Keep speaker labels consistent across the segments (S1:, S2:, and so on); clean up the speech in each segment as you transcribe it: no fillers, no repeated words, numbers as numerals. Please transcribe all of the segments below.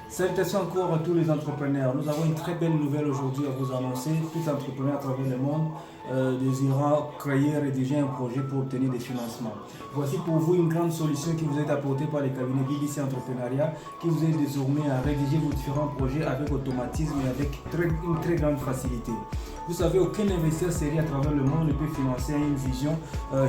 S1: Salutations encore à tous les entrepreneurs. Nous avons une très belle nouvelle aujourd'hui à vous annoncer. Tout entrepreneur à travers le monde désirant créer et rédiger un projet pour obtenir des financements. Voici pour vous une grande solution qui vous est apportée par les cabinets BBC Entrepreneuriat, qui vous aide désormais à rédiger vos différents projets avec automatisme et avec une très grande facilité. Vous savez, aucun investisseur sérieux à travers le monde ne peut financer une vision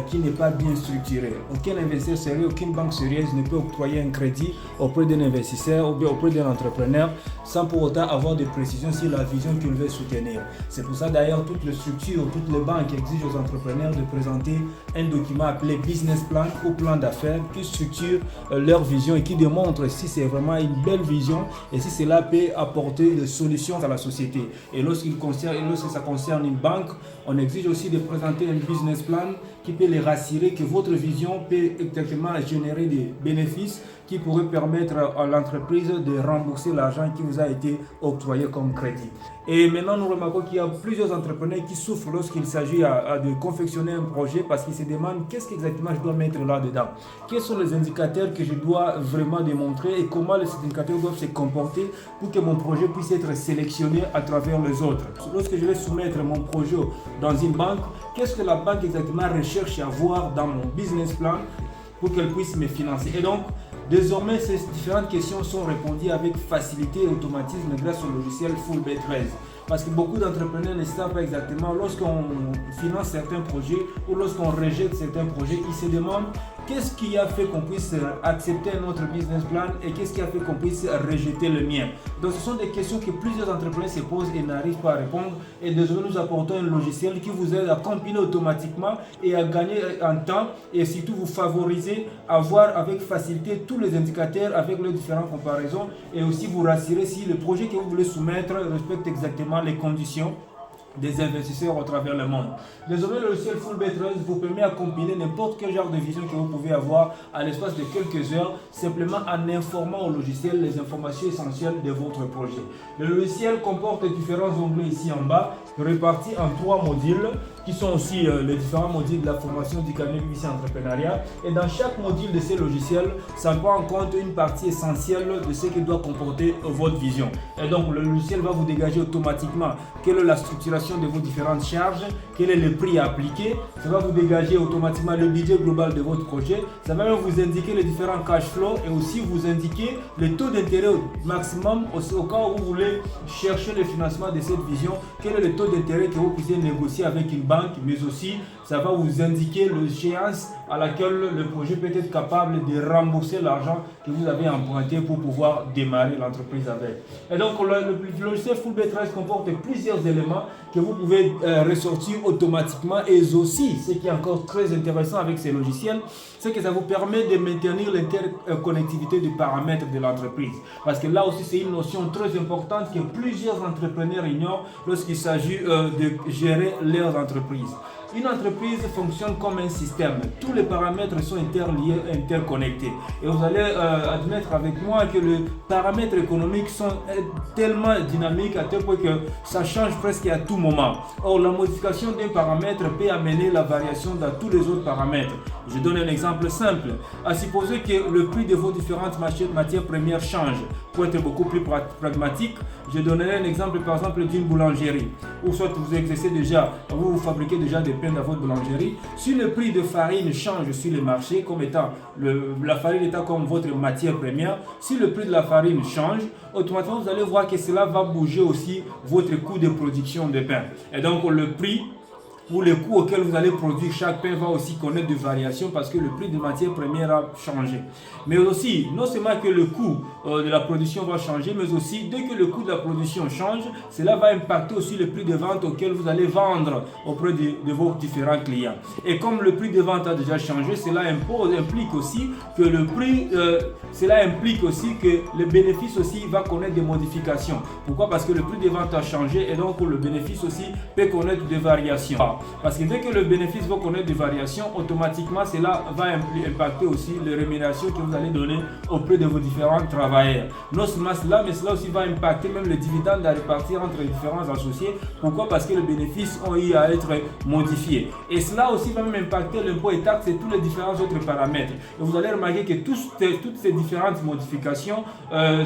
S1: qui n'est pas bien structurée. Aucun investisseur sérieux, aucune banque sérieuse ne peut octroyer un crédit auprès d'un investisseur ou bien auprès d'un entrepreneur sans pour autant avoir des précisions sur la vision qu'il veut soutenir. C'est pour ça d'ailleurs toutes les structures, toutes les banques exigent aux entrepreneurs de présenter un document appelé business plan ou plan d'affaires qui structure leur vision et qui démontre si c'est vraiment une belle vision et si cela peut apporter des solutions à la société. Et lorsque ça concerne une banque, on exige aussi de présenter un business plan qui peut les rassurer que votre vision peut exactement générer des bénéfices qui pourraient permettre à l'entreprise de rembourser l'argent qui vous a été octroyé comme crédit. Et maintenant, nous remarquons qu'il y a plusieurs entrepreneurs qui souffrent lorsqu'il s'agit de confectionner un projet parce qu'ils se demandent qu'est-ce qu'exactement je dois mettre là-dedans. Quels sont les indicateurs que je dois vraiment démontrer et comment les indicateurs doivent se comporter pour que mon projet puisse être sélectionné à travers les autres. Lorsque je vais soumettre mon projet dans une banque, qu'est-ce que la banque exactement recherche à voir dans mon business plan pour qu'elle puisse me financer. Et donc, désormais, ces différentes questions sont répondues avec facilité et automatisme grâce au logiciel Fullbet13. Parce que beaucoup d'entrepreneurs ne savent pas exactement, lorsqu'on finance certains projets ou lorsqu'on rejette certains projets, ils se demandent qu'est-ce qui a fait qu'on puisse accepter notre business plan et qu'est-ce qui a fait qu'on puisse rejeter le mien. Donc ce sont des questions que plusieurs entrepreneurs se posent et n'arrivent pas à répondre. Et désormais, nous apportons un logiciel qui vous aide à compiler automatiquement et à gagner en temps et surtout vous favoriser à voir avec facilité tous les indicateurs avec leurs différentes comparaisons et aussi vous rassurer si le projet que vous voulez soumettre respecte exactement les conditions des investisseurs au travers le monde. Désormais, le logiciel Fullbet13 vous permet à compiler n'importe quel genre de vision que vous pouvez avoir à l'espace de quelques heures, simplement en informant au logiciel les informations essentielles de votre projet. Le logiciel comporte différents onglets ici en bas, répartis en 3 modules, qui sont aussi les différents modules de la formation du cabinet BBC Entrepreneuriat. Et dans chaque module de ces logiciels, ça prend en compte une partie essentielle de ce que doit comporter votre vision. Et donc, le logiciel va vous dégager automatiquement quelle est la structuration de vos différentes charges, quel est le prix à appliquer. Ça va vous dégager automatiquement le budget global de votre projet. Ça va même vous indiquer les différents cash flows et aussi vous indiquer le taux d'intérêt au maximum au cas où vous voulez chercher le financement de cette vision. Quel est le taux d'intérêt que vous puissiez négocier avec une banque, mais aussi ça va vous indiquer l'échéance à laquelle le projet peut être capable de rembourser l'argent que vous avez emprunté pour pouvoir démarrer l'entreprise avec. Et donc le logiciel Fullbet13 comporte plusieurs éléments que vous pouvez ressortir automatiquement et aussi, ce qui est encore très intéressant avec ces logiciels, c'est que ça vous permet de maintenir l'interconnectivité des paramètres de l'entreprise. Parce que là aussi, c'est une notion très importante que plusieurs entrepreneurs ignorent lorsqu'il s'agit de gérer leurs entreprises. Une entreprise fonctionne comme un système. Tous les paramètres sont interliés, interconnectés. Et vous allez admettre avec moi que les paramètres économiques sont tellement dynamiques à tel point que ça change presque à tout moment. Or, la modification d'un paramètre peut amener la variation dans tous les autres paramètres. Je donne un exemple simple. À supposer que le prix de vos différentes matières premières change. Pour être beaucoup plus pragmatique, je donnerai un exemple par exemple d'une boulangerie. Ou soit vous exercez déjà, vous fabriquez déjà des pains dans votre boulangerie. Si le prix de farine change sur le marché, comme étant la farine étant comme votre matière première, si le prix de la farine change, automatiquement vous allez voir que cela va bouger aussi votre coût de production de pain. Et donc le prix ou le coût auquel vous allez produire chaque pain va aussi connaître des variations parce que le prix de matière première a changé. Mais aussi, non seulement que le coût de la production va changer, mais aussi dès que le coût de la production change, cela va impacter aussi le prix de vente auquel vous allez vendre auprès de vos différents clients. Et comme le prix de vente a déjà changé, cela implique aussi que le prix, le bénéfice aussi va connaître des modifications. Pourquoi? Parce que le prix de vente a changé et donc le bénéfice aussi peut connaître des variations. Pourquoi? Parce que dès que le bénéfice va connaître des variations, automatiquement cela va impacter aussi les rémunérations que vous allez donner auprès de vos différents travailleurs. Non seulement cela, mais cela aussi va impacter même les dividendes à répartir entre les différents associés. Pourquoi? Parce que les bénéfices ont eu à être modifiés. Et cela aussi va même impacter l'impôt et taxes et tous les différents autres paramètres. Et vous allez remarquer que toutes ces différentes modifications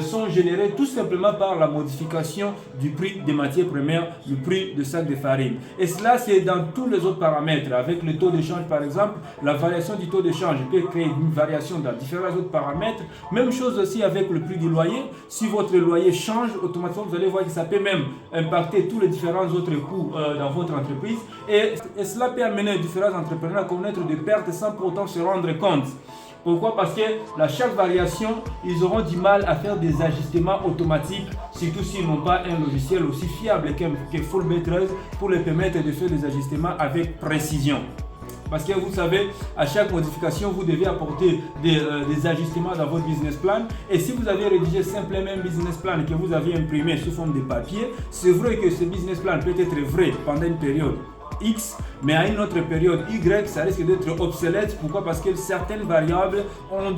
S1: sont générées tout simplement par la modification du prix des matières premières, le prix de sac de farine. Et cela, c'est dans tous les autres paramètres. Avec le taux d'échange, par exemple, la variation du taux d'échange peut créer une variation dans différents autres paramètres. Même chose aussi avec le prix du loyer. Si votre loyer change, automatiquement, vous allez voir que ça peut même impacter tous les différents autres coûts dans votre entreprise. Et cela peut amener différents entrepreneurs à connaître des pertes sans pourtant se rendre compte. Pourquoi? Parce que chaque variation, ils auront du mal à faire des ajustements automatiques, surtout s'ils n'ont pas un logiciel aussi fiable que Fullbet13 pour les permettre de faire des ajustements avec précision. Parce que vous savez, à chaque modification, vous devez apporter des ajustements dans votre business plan. Et si vous avez rédigé simplement un business plan que vous avez imprimé sous forme de papier, c'est vrai que ce business plan peut être vrai pendant une période X, mais à une autre période Y, ça risque d'être obsolète. Pourquoi? Parce que certaines variables ont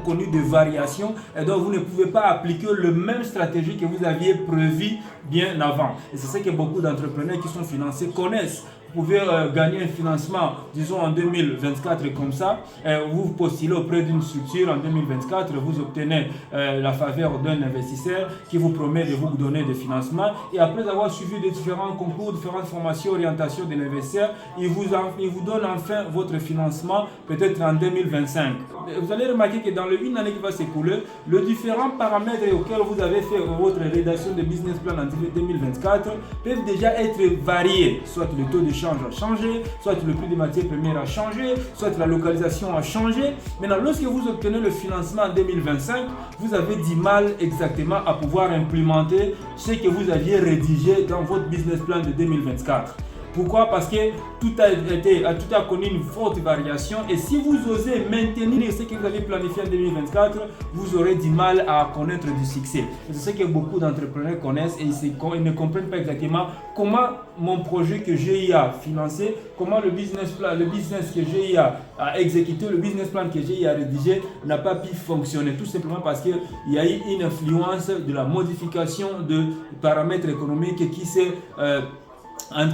S1: connu des variations et donc vous ne pouvez pas appliquer le même stratégie que vous aviez prévu bien avant. Et c'est ce que beaucoup d'entrepreneurs qui sont financés connaissent. Vous pouvez gagner un financement, disons en 2024 comme ça, vous postulez auprès d'une structure en 2024, vous obtenez la faveur d'un investisseur qui vous promet de vous donner des financements et après avoir suivi des différents concours, différentes formations, orientations de l'investisseur, il vous donne enfin votre financement peut-être en 2025. Vous allez remarquer que dans une année qui va s'écouler, les différents paramètres auxquels vous avez fait votre rédaction de business plan en 2024 peuvent déjà être variés, soit le taux de change a changé, soit le prix des matières premières a changé, soit la localisation a changé. Maintenant, lorsque vous obtenez le financement en 2025, vous avez du mal exactement à pouvoir implémenter ce que vous aviez rédigé dans votre business plan de 2024. Pourquoi? Parce que tout a connu une forte variation et si vous osez maintenir ce que vous avez planifié en 2024, vous aurez du mal à connaître du succès. C'est ce que beaucoup d'entrepreneurs connaissent et ils ne comprennent pas exactement comment mon projet que GIE a financé, comment le business que GIE a exécuté, le business plan que GIE a rédigé n'a pas pu fonctionner. Tout simplement parce qu'il y a eu une influence de la modification de paramètres économiques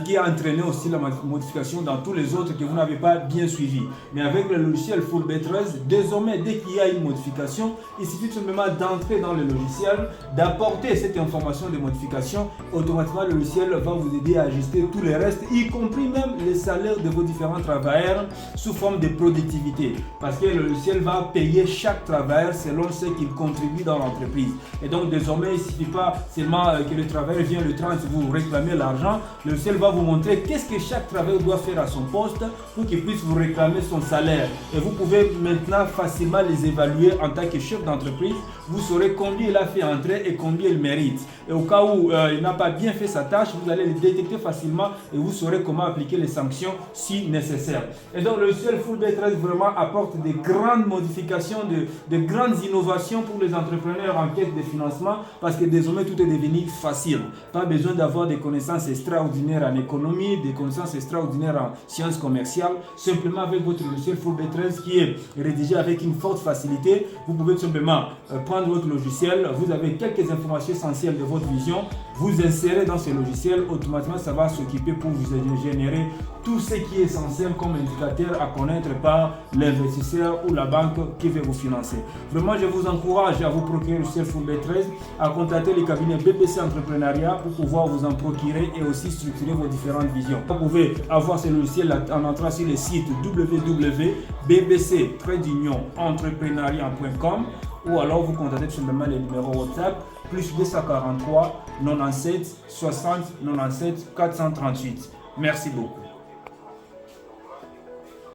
S1: qui a entraîné aussi la modification dans tous les autres que vous n'avez pas bien suivis. Mais avec le logiciel Fullbet13, désormais, dès qu'il y a une modification, il suffit tout simplement d'entrer dans le logiciel, d'apporter cette information de modification. Automatiquement, le logiciel va vous aider à ajuster tous les restes, y compris même les salaires de vos différents travailleurs sous forme de productivité. Parce que le logiciel va payer chaque travailleur selon ce qu'il contribue dans l'entreprise. Et donc, désormais, il ne suffit pas seulement que le travailleur vienne le 30 vous réclamer l'argent. Le logiciel va vous montrer qu'est-ce que chaque travailleur doit faire à son poste pour qu'il puisse vous réclamer son salaire. Et vous pouvez maintenant facilement les évaluer en tant que chef d'entreprise. Vous saurez combien il a fait entrer et combien il mérite. Et au cas où il n'a pas bien fait sa tâche, vous allez le détecter facilement et vous saurez comment appliquer les sanctions si nécessaire. Et donc le logiciel Fullbet13 vraiment apporte des grandes modifications, de grandes innovations pour les entrepreneurs en quête de financement parce que désormais tout est devenu facile. Pas besoin d'avoir des connaissances extraordinaires en économie, des connaissances extraordinaires en sciences commerciales. Simplement avec votre logiciel Fullbet13 qui est rédigé avec une forte facilité, vous pouvez tout simplement prendre votre logiciel, vous avez quelques informations essentielles de votre vision, vous insérez dans ce logiciel, automatiquement ça va s'occuper pour vous générer tout ce qui est essentiel comme indicateur à connaître par l'investisseur ou la banque qui veut vous financer. Vraiment, je vous encourage à vous procurer le logiciel Fullbet13, à contacter les cabinets BBC Entrepreneuriat pour pouvoir vous en procurer et aussi structurer vos différentes visions. Vous pouvez avoir ce logiciel en entrant sur le site www.bbc-entrepreneuriat.com ou alors vous contactez tout simplement les numéros WhatsApp plus 243 97 60 97 438. Merci beaucoup.